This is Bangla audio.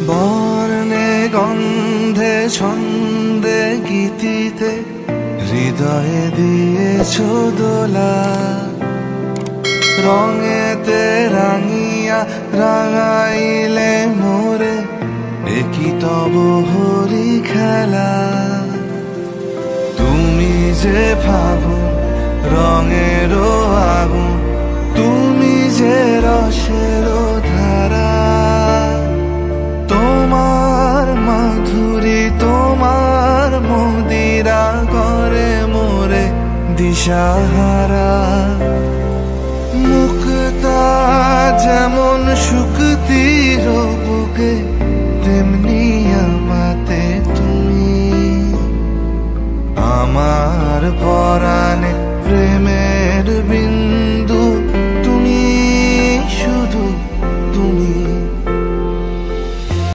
বর্ণে গন্ধে ছন্দে গীতিতে হৃদয়ে দিয়েছ দোলা, রঙেতে রাঙিয়া রাঙাইলে মোরে একই তব হরি খেলা। তুমি যে ফাগুন রঙের আগুন, তুমি যে রসের ধারা, তোমার মাধুরী তোমার মদিরা করে মোরে দিশাহারা। মুক্তা যেমন শুকতির বুকে